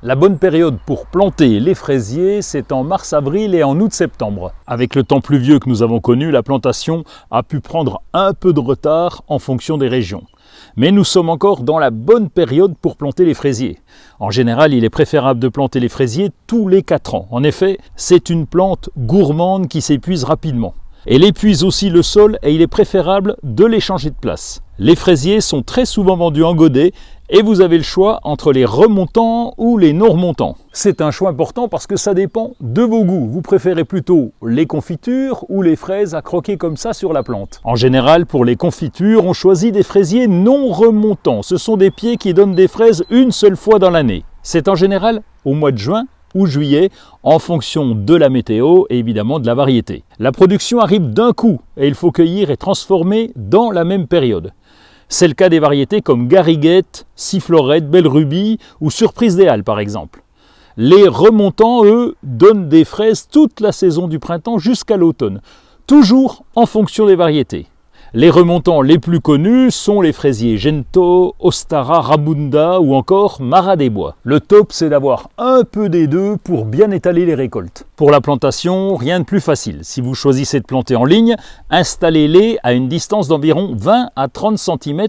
La bonne période pour planter les fraisiers, c'est en mars-avril et en août-septembre. Avec le temps pluvieux que nous avons connu, la plantation a pu prendre un peu de retard en fonction des régions. Mais nous sommes encore dans la bonne période pour planter les fraisiers. En général, il est préférable de planter les fraisiers tous les 4 ans. En effet, c'est une plante gourmande qui s'épuise rapidement. Elle épuise aussi le sol et il est préférable de les changer de place. Les fraisiers sont très souvent vendus en godet et vous avez le choix entre les remontants ou les non remontants. C'est un choix important parce que ça dépend de vos goûts. Vous préférez plutôt les confitures ou les fraises à croquer comme ça sur la plante. En général, pour les confitures, on choisit des fraisiers non remontants. Ce sont des pieds qui donnent des fraises une seule fois dans l'année. C'est en général au mois de juin ou juillet, en fonction de la météo et évidemment de la variété. La production arrive d'un coup et il faut cueillir et transformer dans la même période. C'est le cas des variétés comme Gariguette, Sifflorette, Belle Rubis ou Surprise des Halles par exemple. Les remontants, eux, donnent des fraises toute la saison du printemps jusqu'à l'automne, toujours en fonction des variétés. Les remontants les plus connus sont les fraisiers Gento, Ostara, Rabunda ou encore Marat des Bois. Le top, c'est d'avoir un peu des deux pour bien étaler les récoltes. Pour la plantation, rien de plus facile. Si vous choisissez de planter en ligne, installez-les à une distance d'environ 20 à 30 cm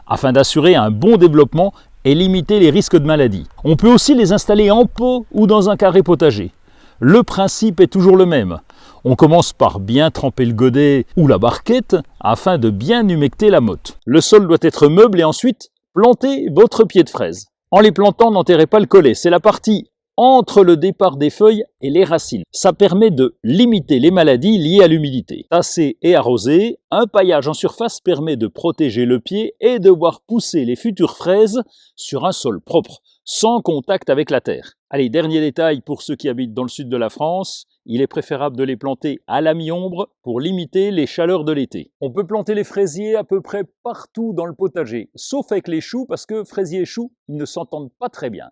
afin d'assurer un bon développement et limiter les risques de maladies. On peut aussi les installer en pot ou dans un carré potager. Le principe est toujours le même. On commence par bien tremper le godet ou la barquette afin de bien humecter la motte. Le sol doit être meuble et ensuite plantez votre pied de fraise. En les plantant, n'enterrez pas le collet. C'est la partie entre le départ des feuilles et les racines. Ça permet de limiter les maladies liées à l'humidité. Tasser et arroser, un paillage en surface permet de protéger le pied et de voir pousser les futures fraises sur un sol propre, sans contact avec la terre. Allez, dernier détail pour ceux qui habitent dans le sud de la France, il est préférable de les planter à la mi-ombre pour limiter les chaleurs de l'été. On peut planter les fraisiers à peu près partout dans le potager, sauf avec les choux parce que fraisiers et choux, ils ne s'entendent pas très bien.